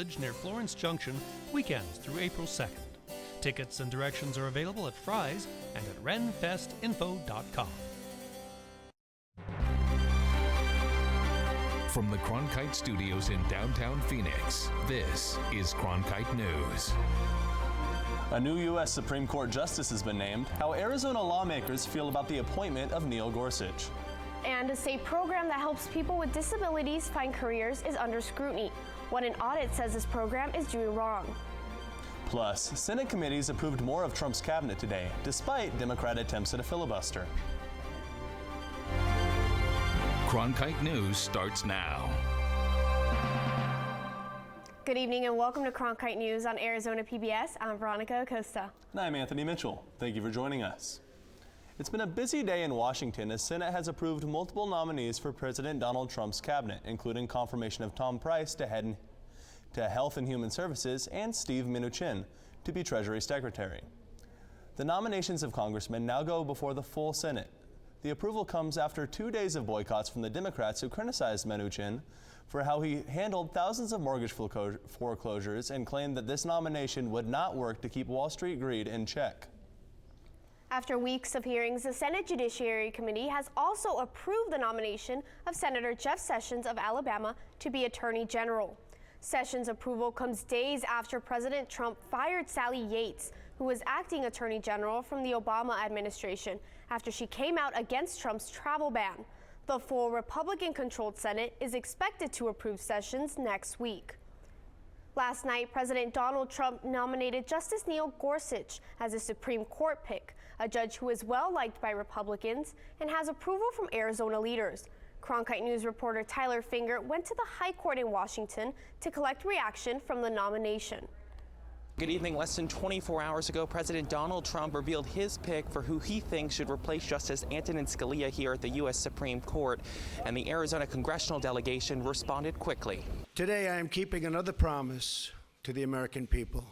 Village near Florence Junction, weekends through April 2nd. Tickets and directions are available at Fry's and at renfestinfo.com. From the Cronkite Studios in downtown Phoenix, this is Cronkite News. A new U.S. Supreme Court justice has been named. How Arizona lawmakers feel about the appointment of Neil Gorsuch. And a state program that helps people with disabilities find careers is under scrutiny. What an audit says this program is doing wrong. Plus, Senate committees approved more of Trump's cabinet today, despite Democrat attempts at a filibuster. Cronkite News starts now. Good evening and welcome to Cronkite News on Arizona PBS. I'm Veronica Acosta. And I'm Anthony Mitchell. Thank you for joining us. It's been a busy day in Washington as Senate has approved multiple nominees for President Donald Trump's cabinet, including confirmation of Tom Price to head to Health and Human Services and Steve Mnuchin to be Treasury Secretary. The nominations of congressmen now go before the full Senate. The approval comes after 2 days of boycotts from the Democrats who criticized Mnuchin for how he handled thousands of mortgage foreclosures and claimed that this nomination would not work to keep Wall Street greed in check. After weeks of hearings, the Senate Judiciary Committee has also approved the nomination of Senator Jeff Sessions of Alabama to be Attorney General. Sessions' approval comes days after President Trump fired Sally Yates, who was acting Attorney General from the Obama administration, after she came out against Trump's travel ban. The full Republican-controlled Senate is expected to approve Sessions next week. Last night, President Donald Trump nominated Justice Neil Gorsuch as a Supreme Court pick, a judge who is well liked by Republicans and has approval from Arizona leaders. Cronkite News reporter Tyler Finger went to the High Court in Washington to collect reaction from the nomination. Good evening. Less than 24 hours ago, President Donald Trump revealed his pick for who he thinks should replace Justice Antonin Scalia here at the U.S. Supreme Court, and the Arizona congressional delegation responded quickly. Today, I am keeping another promise to the American people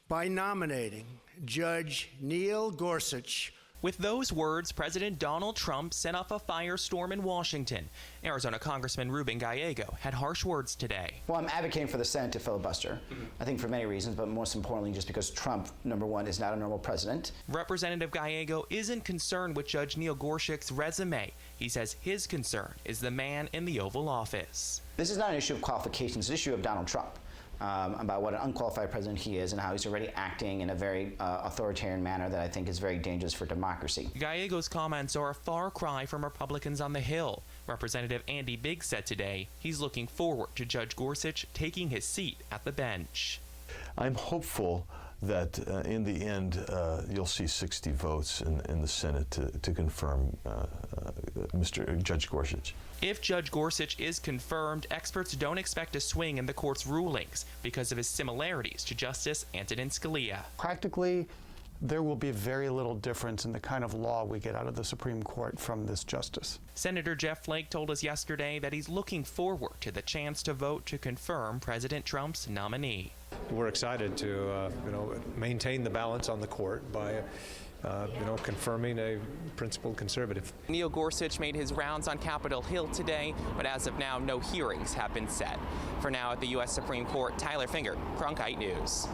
by nominating Judge Neil Gorsuch. With those words, President Donald Trump set off a firestorm in Washington. Arizona Congressman Ruben Gallego had harsh words today. Well, I'm advocating for the Senate to filibuster. I think for many reasons, but most importantly, just because Trump, number one, is not a normal president. Representative Gallego isn't concerned with Judge Neil Gorsuch's resume. He says his concern is the man in the Oval Office. This is not an issue of qualifications, it's an issue of Donald Trump. About what an unqualified president he is and how he's already acting in a very authoritarian manner that I think is very dangerous for democracy. Gallego's comments are a far cry from Republicans on the Hill. Representative Andy Biggs said today he's looking forward to Judge Gorsuch taking his seat at the bench. I'm hopeful that in the end you'll see 60 votes in the Senate to confirm Judge Gorsuch. If Judge Gorsuch is confirmed, experts don't expect a swing in the court's rulings because of his similarities to Justice Antonin Scalia. Practically, there will be very little difference in the kind of law we get out of the Supreme Court from this justice. Senator Jeff Flake told us yesterday that he's looking forward to the chance to vote to confirm President Trump's nominee. We're excited to maintain the balance on the court by confirming a principled conservative. Neil Gorsuch made his rounds on Capitol Hill today, but as of now, no hearings have been set. For now, at the U.S. Supreme Court, Tyler Finger, Cronkite News.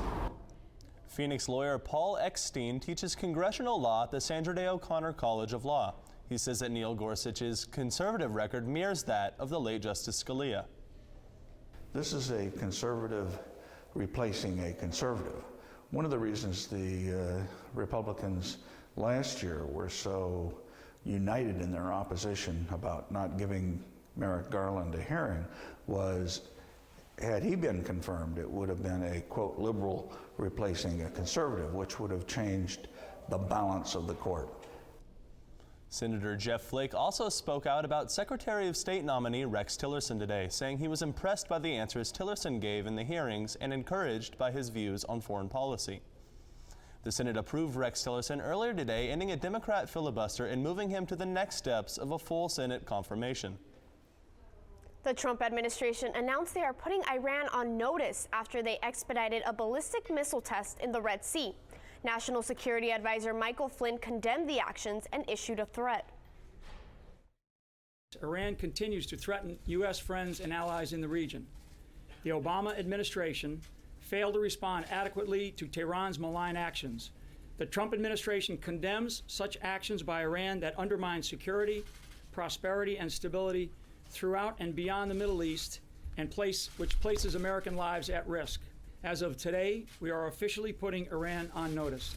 Phoenix lawyer Paul Eckstein teaches congressional law at the Sandra Day O'Connor College of Law. He says that Neil Gorsuch's conservative record mirrors that of the late Justice Scalia. This is a conservative replacing a conservative. One of the reasons the Republicans last year were so united in their opposition about not giving Merrick Garland a hearing was, had he been confirmed, it would have been a, quote, liberal replacing a conservative, which would have changed the balance of the court. Senator Jeff Flake also spoke out about Secretary of State nominee Rex Tillerson today, saying he was impressed by the answers Tillerson gave in the hearings and encouraged by his views on foreign policy. The Senate approved Rex Tillerson earlier today, ending a Democrat filibuster and moving him to the next steps of a full Senate confirmation. The Trump administration announced they are putting Iran on notice after they expedited a ballistic missile test in the Red Sea. National Security Advisor Michael Flynn condemned the actions and issued a threat. Iran continues to threaten U.S. friends and allies in the region. The Obama administration failed to respond adequately to Tehran's malign actions. The Trump administration condemns such actions by Iran that undermine security, prosperity, and stability throughout and beyond the Middle East, and which places American lives at risk. As of today, we are officially putting Iran on notice.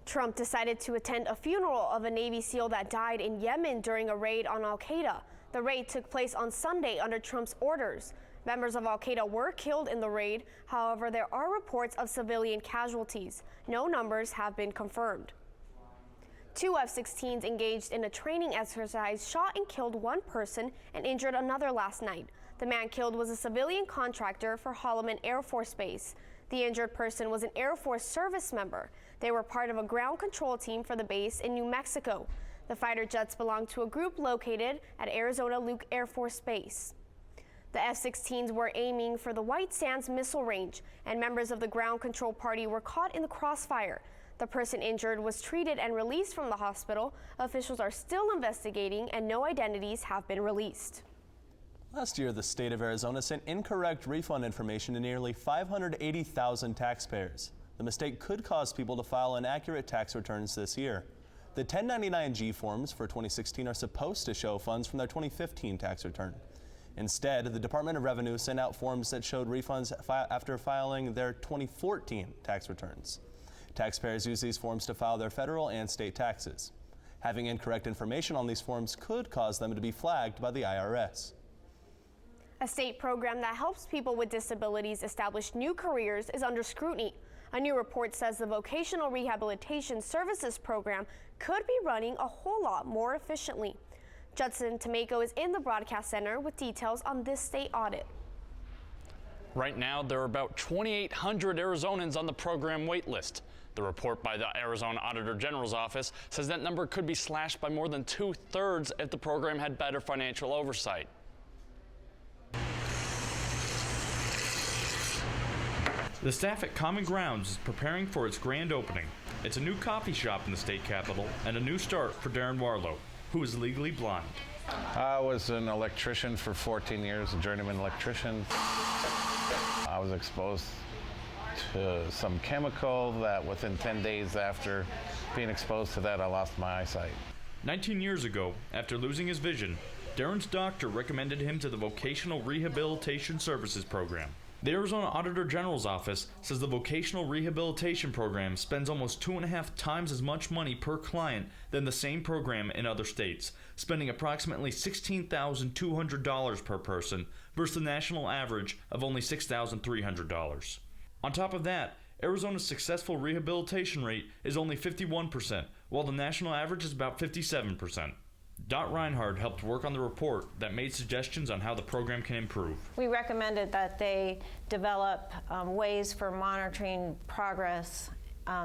Trump decided to attend a funeral of a Navy SEAL that died in Yemen during a raid on al-Qaeda. The raid took place on Sunday under Trump's orders. Members of al-Qaeda were killed in the raid. However, there are reports of civilian casualties. No numbers have been confirmed. 2 F-16s engaged in a training exercise shot and killed one person and injured another last night. The man killed was a civilian contractor for Holloman Air Force Base. The injured person was an Air Force service member. They were part of a ground control team for the base in New Mexico. The fighter jets belonged to a group located at Arizona Luke Air Force Base. The F-16s were aiming for the White Sands missile range, and members of the ground control party were caught in the crossfire. The person injured was treated and released from the hospital. Officials are still investigating, and no identities have been released. Last year, the state of Arizona sent incorrect refund information to nearly 580,000 taxpayers. The mistake could cause people to file inaccurate tax returns this year. The 1099-G forms for 2016 are supposed to show funds from their 2015 tax return. Instead, the Department of Revenue sent out forms that showed refunds after filing their 2014 tax returns. Taxpayers use these forms to file their federal and state taxes. Having incorrect information on these forms could cause them to be flagged by the IRS. A state program that helps people with disabilities establish new careers is under scrutiny. A new report says the Vocational Rehabilitation Services Program could be running a whole lot more efficiently. Judson Tomeko is in the broadcast center with details on this state audit. Right now, there are about 2,800 Arizonans on the program wait list. The report by the Arizona Auditor General's office says that number could be slashed by more than 2/3 if the program had better financial oversight. The staff at Common Grounds is preparing for its grand opening. It's a new coffee shop in the state capital and a new start for Darren Warlow, who is legally blind. I was an electrician for 14 years, a journeyman electrician. I was exposed to some chemical that within 10 days after being exposed to that, I lost my eyesight. 19 years ago, after losing his vision, Darren's doctor recommended him to the Vocational Rehabilitation Services Program. The Arizona Auditor General's office says the Vocational Rehabilitation Program spends almost 2.5 times as much money per client than the same program in other states, spending approximately $16,200 per person versus the national average of only $6,300. On top of that, Arizona's successful rehabilitation rate is only 51%, while the national average is about 57%. Dot Reinhardt helped work on the report that made suggestions on how the program can improve. We recommended that they develop ways for monitoring progress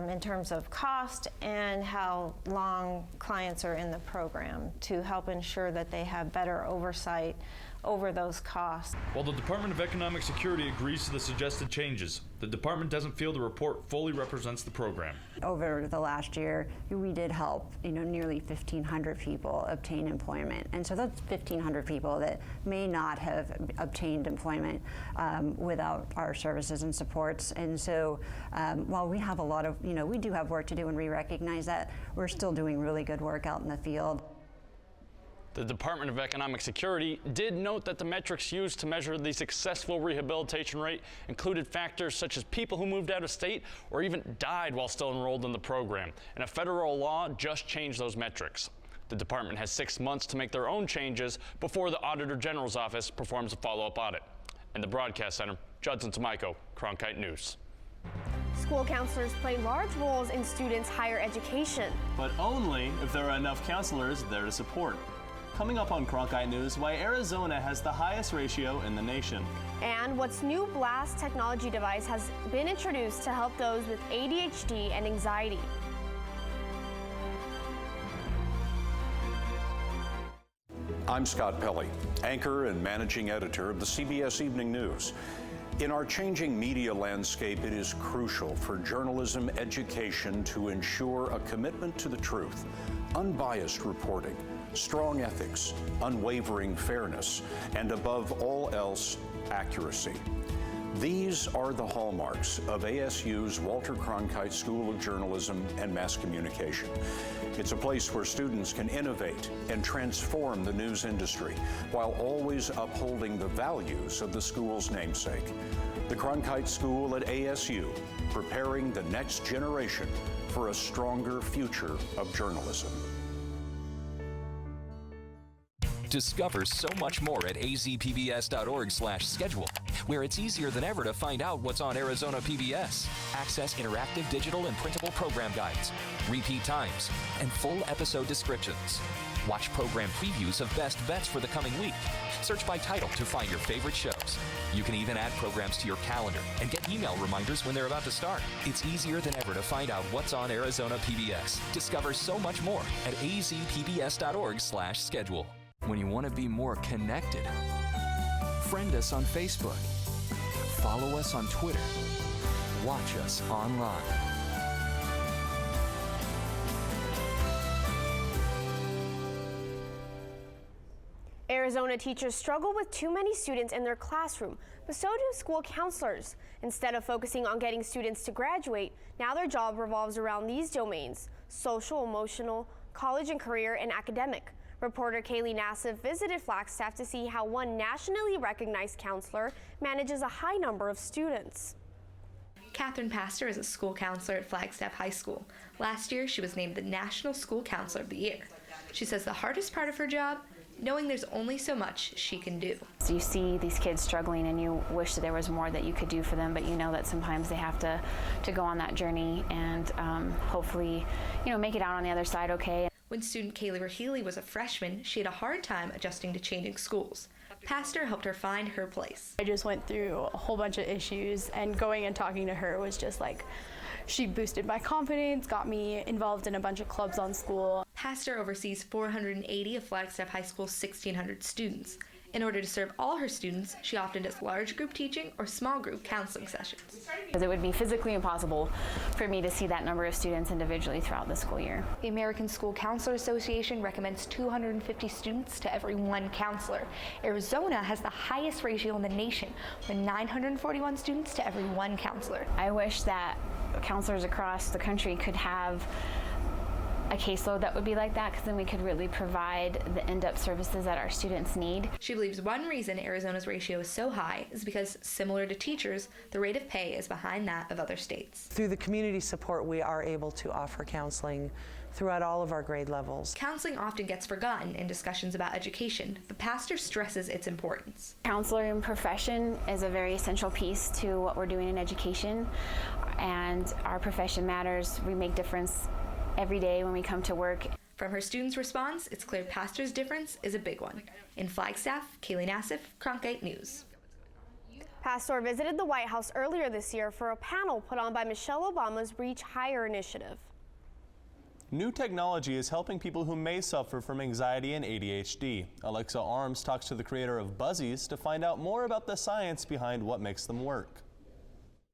in terms of cost and how long clients are in the program to help ensure that they have better oversight over those costs. While the Department of Economic Security agrees to the suggested changes, the department doesn't feel the report fully represents the program. Over the last year, we did help, nearly 1,500 people obtain employment. And so that's 1,500 people that may not have obtained employment without our services and supports. And so while we have a lot of, we do have work to do and we recognize that, we're still doing really good work out in the field. The Department of Economic Security did note that the metrics used to measure the successful rehabilitation rate included factors such as people who moved out of state or even died while still enrolled in the program, and a federal law just changed those metrics. The department has 6 months to make their own changes before the Auditor General's office performs a follow-up audit. In the broadcast center, Judson Tomeko, Cronkite News. School counselors play large roles in students' higher education. But only if there are enough counselors there to support. Coming up on Cronkite News, why Arizona has the highest ratio in the nation. And what's new Blast technology device has been introduced to help those with ADHD and anxiety. I'm Scott Pelley, anchor and managing editor of the CBS Evening News. In our changing media landscape, it is crucial for journalism education to ensure a commitment to the truth, unbiased reporting, strong ethics, unwavering fairness, and above all else, accuracy. These are the hallmarks of ASU's Walter Cronkite School of Journalism and Mass Communication. It's a place where students can innovate and transform the news industry while always upholding the values of the school's namesake. The Cronkite School at ASU, preparing the next generation for a stronger future of journalism. Discover so much more at azpbs.org/schedule, where it's easier than ever to find out what's on Arizona PBS. Access interactive digital and printable program guides, repeat times, and full episode descriptions. Watch program previews of best bets for the coming week. Search by title to find your favorite shows. You can even add programs to your calendar and get email reminders when they're about to start. It's easier than ever to find out what's on Arizona PBS. Discover so much more at azpbs.org/schedule. When you want to be more connected, friend us on Facebook, follow us on Twitter, watch us online. Arizona teachers struggle with too many students in their classroom, but so do school counselors. Instead of focusing on getting students to graduate, now their job revolves around these domains: social, emotional, college and career, and academic. Reporter Kaylee Nassif visited Flagstaff to see how one nationally recognized counselor manages a high number of students. Catherine Pastor is a school counselor at Flagstaff High School. Last year, she was named the National School Counselor of the Year. She says the hardest part of her job, knowing there's only so much she can do. So you see these kids struggling and you wish that there was more that you could do for them, but you know that sometimes they have to go on that journey and hopefully, make it out on the other side okay. When student Kaylee Rahili was a freshman, she had a hard time adjusting to changing schools. Pastor helped her find her place. I just went through a whole bunch of issues, and going and talking to her was just like, she boosted my confidence, got me involved in a bunch of clubs on school. Pastor oversees 480 of Flagstaff High School's 1,600 students. In order to serve all her students, she often does large group teaching or small group counseling sessions. Because it would be physically impossible for me to see that number of students individually throughout the school year. The American School Counselor Association recommends 250 students to every one counselor. Arizona has the highest ratio in the nation, with 941 students to every one counselor. I wish that counselors across the country could have a caseload that would be like that, because then we could really provide the in-depth services that our students need. She believes one reason Arizona's ratio is so high is because, similar to teachers, the rate of pay is behind that of other states. Through the community support, we are able to offer counseling throughout all of our grade levels. Counseling often gets forgotten in discussions about education, but Pastor stresses its importance. Counseling profession is a very essential piece to what we're doing in education, and our profession matters. We make difference every day when we come to work. From her students' response, it's clear Pastor's difference is a big one. In Flagstaff, Kaylee Nassif, Cronkite News. Pastor visited the White House earlier this year for a panel put on by Michelle Obama's Reach Higher initiative. New technology is helping people who may suffer from anxiety and ADHD. Alexa Arms talks to the creator of Buzzies to find out more about the science behind what makes them work.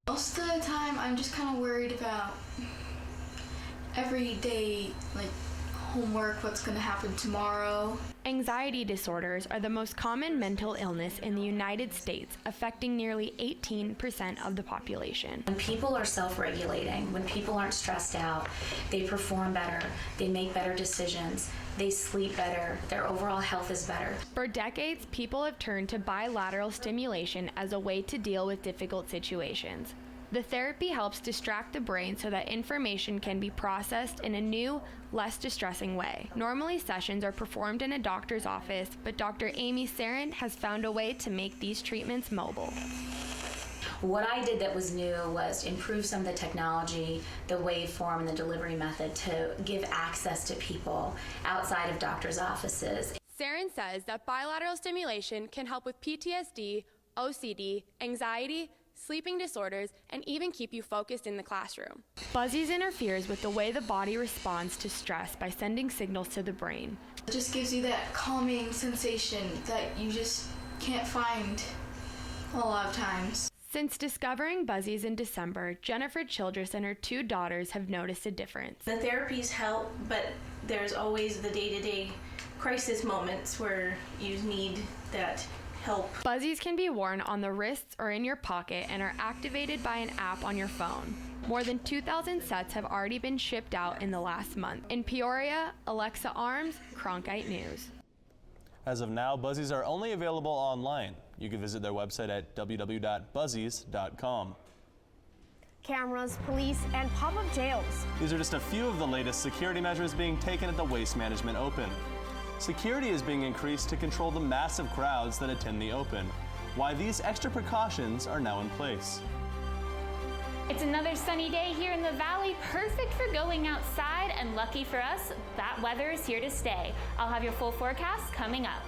Most of the time, I'm just kind of worried about everyday, homework, what's going to happen tomorrow. Anxiety disorders are the most common mental illness in the United States, affecting nearly 18% of the population. When people are self-regulating, when people aren't stressed out, they perform better, they make better decisions, they sleep better, their overall health is better. For decades, people have turned to bilateral stimulation as a way to deal with difficult situations. The therapy helps distract the brain so that information can be processed in a new, less distressing way. Normally, sessions are performed in a doctor's office, but Dr. Amy Sarin has found a way to make these treatments mobile. What I did that was new was improve some of the technology, the waveform, and the delivery method to give access to people outside of doctors' offices. Sarin says that bilateral stimulation can help with PTSD, OCD, anxiety, sleeping disorders, and even keep you focused in the classroom. Buzzies interferes with the way the body responds to stress by sending signals to the brain. It just gives you that calming sensation that you just can't find a lot of times. Since discovering Buzzies in December, Jennifer Childress and her 2 daughters have noticed a difference. The therapies help, but there's always the day-to-day crisis moments where you need that help. Buzzies can be worn on the wrists or in your pocket and are activated by an app on your phone. More than 2,000 sets have already been shipped out in the last month. In Peoria, Alexa Arms, Cronkite News. As of now, Buzzies are only available online. You can visit their website at www.buzzies.com. Cameras, police, and pop-up jails. These are just a few of the latest security measures being taken at the Waste Management Open. Security is being increased to control the massive crowds that attend the Open. Why these extra precautions are now in place. It's another sunny day here in the Valley, perfect for going outside, and lucky for us, that weather is here to stay. I'll have your full forecast coming up.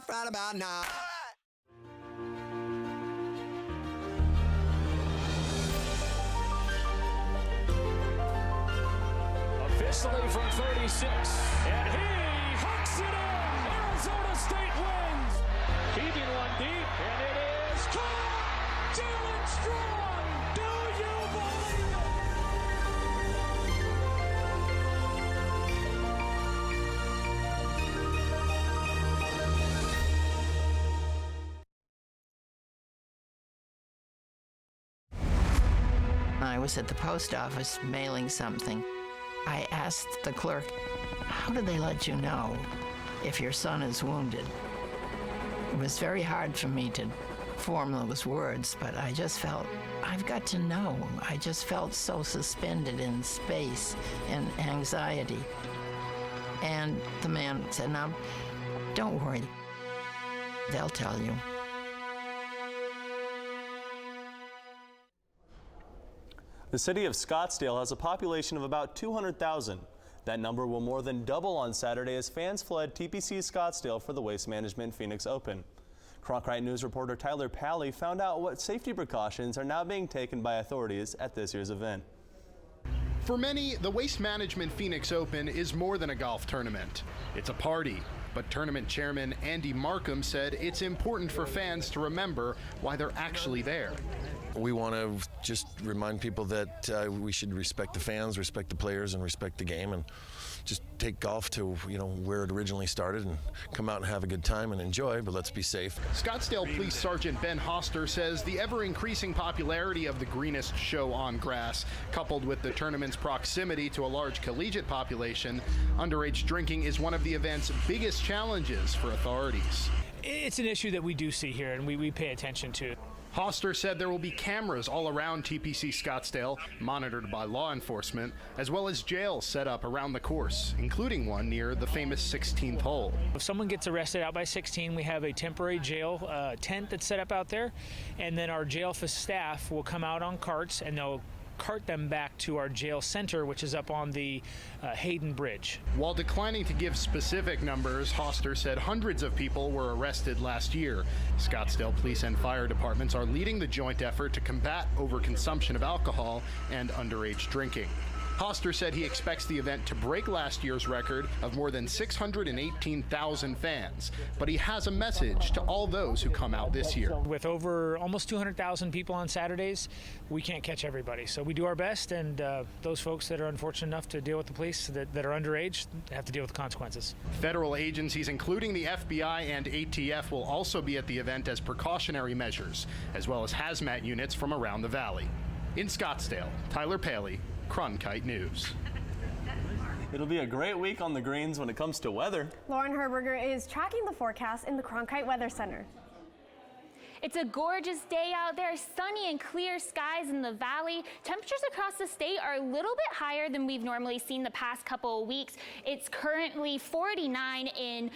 Right about now. Officially from 36, and he hooks it in. Arizona State wins. Keeping one deep, and it is caught. Jalen Strong. Do you believe it? I was at the post office mailing something. I asked the clerk, how do they let you know if your son is wounded? It was very hard for me to form those words, but I just felt, I've got to know. I just felt so suspended in space and anxiety. And the man said, now, don't worry. They'll tell you. The city of Scottsdale has a population of about 200,000. That number will more than double on Saturday as fans fled TPC Scottsdale for the Waste Management Phoenix Open. Cronkite News reporter Tyler Pally found out what safety precautions are now being taken by authorities at this year's event. For many, the Waste Management Phoenix Open is more than a golf tournament. It's a party. But tournament chairman Andy Markham said it's important for fans to remember why they're actually there. We want to just remind people that we should respect the fans, respect the players, and respect the game, and just take golf to where it originally started and come out and have a good time and enjoy, but let's be safe. Scottsdale Police Sergeant Ben Hoster says the ever-increasing popularity of the greenest show on grass, coupled with the tournament's proximity to a large collegiate population, underage drinking is one of the event's biggest challenges for authorities. It's an issue that we do see here and we pay attention to. Hoster said there will be cameras all around TPC Scottsdale, monitored by law enforcement, as well as jails set up around the course, including one near the famous 16th hole. If someone gets arrested out by 16, we have a temporary jail tent that's set up out there, and then our jail staff will come out on carts and they'll cart them back to our jail center, which is up on the Hayden Bridge. While declining to give specific numbers, Hoster said hundreds of people were arrested last year. Scottsdale Police and Fire Departments are leading the joint effort to combat overconsumption of alcohol and underage drinking. Hoster said he expects the event to break last year's record of more than 618,000 fans, but he has a message to all those who come out this year. With over almost 200,000 people on Saturdays, we can't catch everybody, so we do our best, and those folks that are unfortunate enough to deal with the police that are underage have to deal with the consequences. Federal agencies, including the FBI and ATF, will also be at the event as precautionary measures, as well as hazmat units from around the valley. In Scottsdale, Tyler Paley, Cronkite News. It'll be a great week on the greens when it comes to weather. Lauren Herberger is tracking the forecast in the Cronkite Weather Center. It's a gorgeous day out there, sunny and clear skies in the valley. Temperatures across the state are a little bit higher than we've normally seen the past couple of weeks. It's currently 48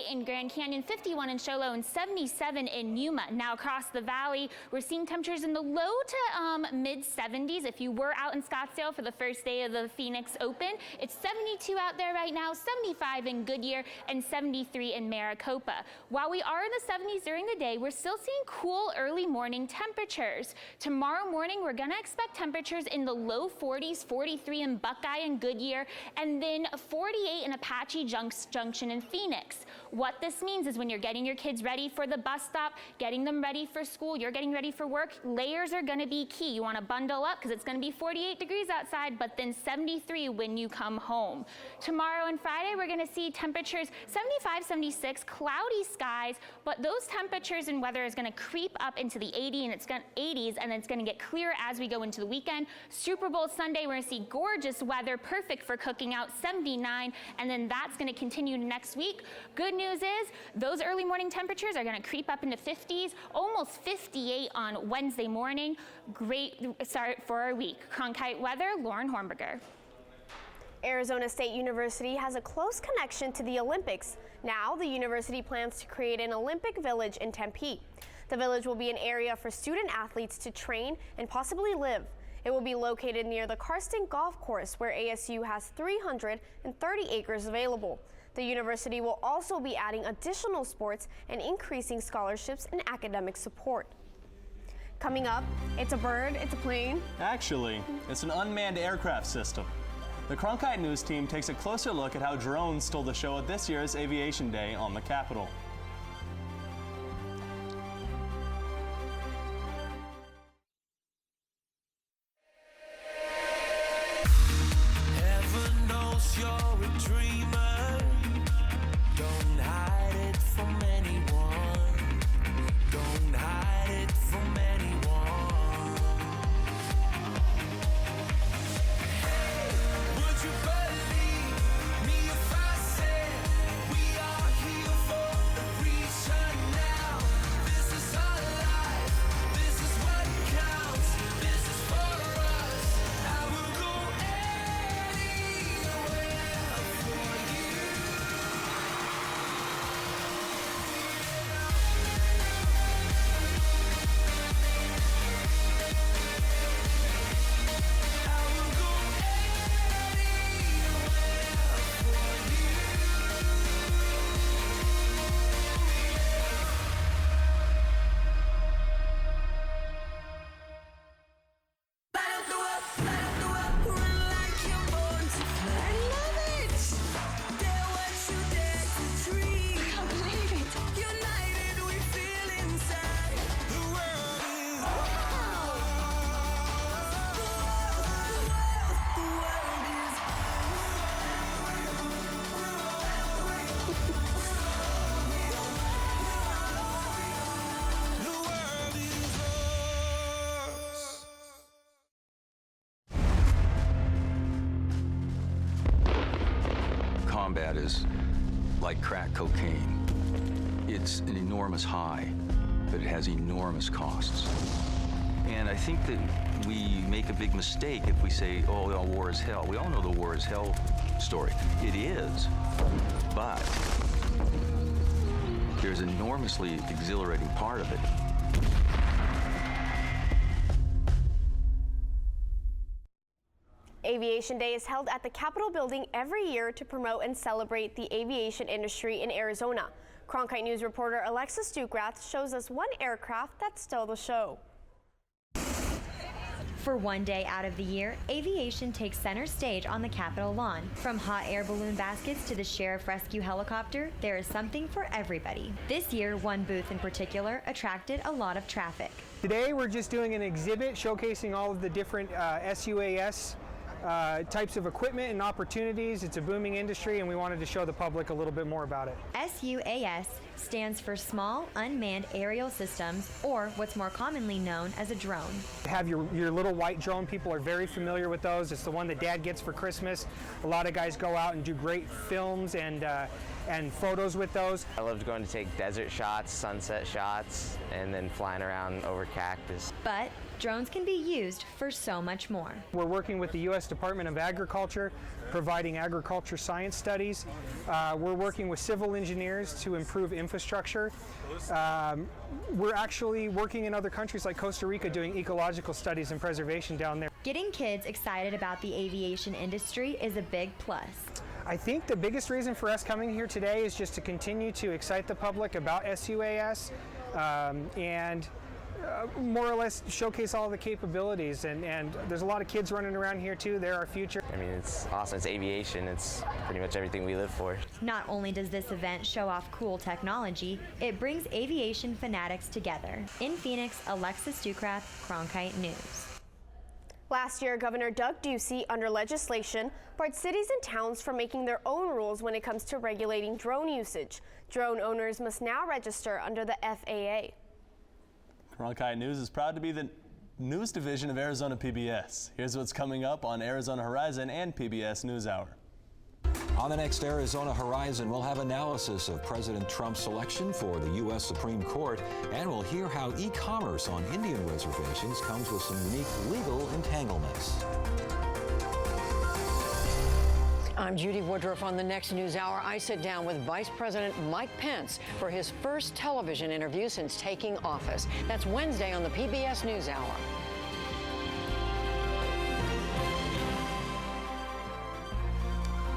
in Grand Canyon, 51 in Show Low, and 77 in Yuma. Now across the valley, we're seeing temperatures in the low to mid 70s. If you were out in Scottsdale for the first day of the Phoenix Open, it's 72 out there right now, 75 in Goodyear, and 73 in Maricopa. While we are in the 70s during the day, we're still seeing cool early morning temperatures. Tomorrow morning, we're gonna expect temperatures in the low 40s, 43 in Buckeye and Goodyear, and then 48 in Apache Junction in Phoenix. What this means is when you're getting your kids ready for the bus stop, getting them ready for school, you're getting ready for work, layers are gonna be key. You wanna bundle up because it's gonna be 48 degrees outside, but then 73 when you come home. Tomorrow and Friday, we're gonna see temperatures 75, 76, cloudy skies, but those temperatures and weather is going to creep up into the 80s, and it's going to get clearer as we go into the weekend. Super Bowl Sunday, we're going to see gorgeous weather, perfect for cooking out, 79, and then that's going to continue next week. Good news is those early morning temperatures are going to creep up into 50s, almost 58 on Wednesday morning. Great start for our week. Cronkite weather, Lauren Hornberger. Arizona State University has a close connection to the Olympics. Now, the university plans to create an Olympic village in Tempe. The village will be an area for student athletes to train and possibly live. It will be located near the Karsten Golf Course, where ASU has 330 acres available. The university will also be adding additional sports and increasing scholarships and academic support. Coming up, it's a bird, it's a plane. Actually, it's an unmanned aircraft system. The Cronkite News team takes a closer look at how drones stole the show at this year's Aviation Day on the Capitol. Heaven knows you're a dreamer. Don't hide it from anyone. Don't hide it from anyone. Would you believe me if I said we are here for a reason now? This is our life. This is what counts. This is for us. I will go anywhere for you. Combat is like crack cocaine. It's an enormous high, but it has enormous costs. And I think that we make a big mistake if we say, oh, well, war is hell. We all know the war is hell story. It is, but there's an enormously exhilarating part of it. Aviation Day is held at the Capitol building every year to promote and celebrate the aviation industry in Arizona. Cronkite News reporter Alexis Dukrath shows us one aircraft that stole the show. For one day out of the year, aviation takes center stage on the Capitol lawn. From hot air balloon baskets to the sheriff rescue helicopter, there is something for everybody. This year, one booth in particular attracted a lot of traffic. Today we're just doing an exhibit showcasing all of the different SUAS types of equipment and opportunities. It's a booming industry, and we wanted to show the public a little bit more about it. SUAS stands for Small Unmanned Aerial Systems, or what's more commonly known as a drone. Have your little white drone. People are very familiar with those. It's the one that Dad gets for Christmas. A lot of guys go out and do great films and photos with those. I loved going to take desert shots, sunset shots, and then flying around over cactus. But drones can be used for so much more. We're working with the U.S. Department of Agriculture, providing agriculture science studies. We're working with civil engineers to improve infrastructure. We're actually working in other countries like Costa Rica doing ecological studies and preservation down there. Getting kids excited about the aviation industry is a big plus. I think the biggest reason for us coming here today is just to continue to excite the public about SUAS and more or less showcase all the capabilities. And there's a lot of kids running around here too. They're our future. I mean, it's awesome. It's aviation. It's pretty much everything we live for. Not only does this event show off cool technology, it brings aviation fanatics together. In Phoenix, Alexis Ducraft, Cronkite News. Last year, Governor Doug Ducey, under legislation, barred cities and towns from making their own rules when it comes to regulating drone usage. Drone owners must now register under the FAA. Cronkite News is proud to be the news division of Arizona PBS. Here's what's coming up on Arizona Horizon and PBS NewsHour. On the next Arizona Horizon, we'll have analysis of President Trump's selection for the U.S. Supreme Court, and we'll hear how e-commerce on Indian reservations comes with some unique legal entanglements. I'm Judy Woodruff. On the next NewsHour, I sit down with Vice President Mike Pence for his first television interview since taking office. That's Wednesday on the PBS NewsHour.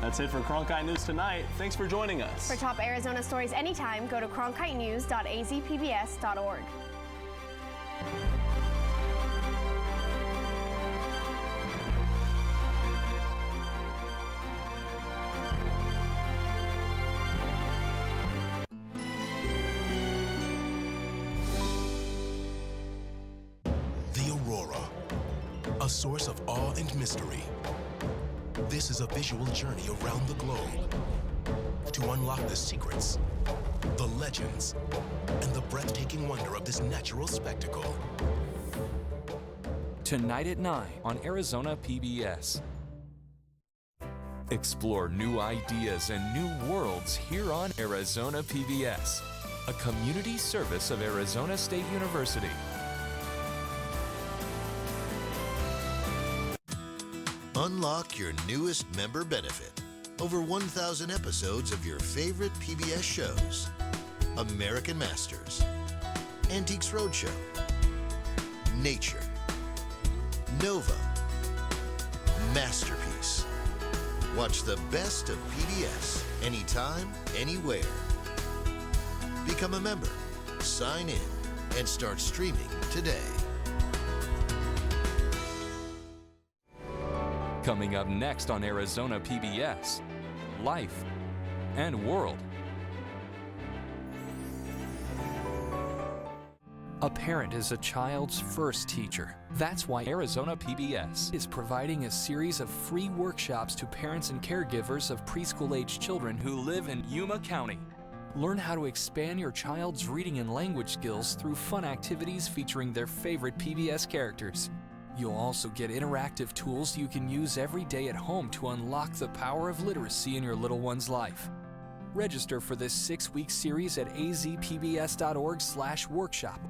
That's it for Cronkite News tonight. Thanks for joining us. For top Arizona stories anytime, go to cronkitenews.azpbs.org. The Aurora, a source of awe and mystery. This is a visual journey around the globe to unlock the secrets, the legends, and the breathtaking wonder of this natural spectacle. Tonight at 9 on Arizona PBS. Explore new ideas and new worlds here on Arizona PBS, a community service of Arizona State University. Unlock your newest member benefit. Over 1,000 episodes of your favorite PBS shows. American Masters, Antiques Roadshow, Nature, Nova, Masterpiece. Watch the best of PBS anytime, anywhere. Become a member, sign in, and start streaming today. Coming up next on Arizona PBS, Life and World. A parent is a child's first teacher. That's why Arizona PBS is providing a series of free workshops to parents and caregivers of preschool-age children who live in Yuma County. Learn how to expand your child's reading and language skills through fun activities featuring their favorite PBS characters. You'll also get interactive tools you can use every day at home to unlock the power of literacy in your little one's life. Register for this 6-week series at azpbs.org/workshop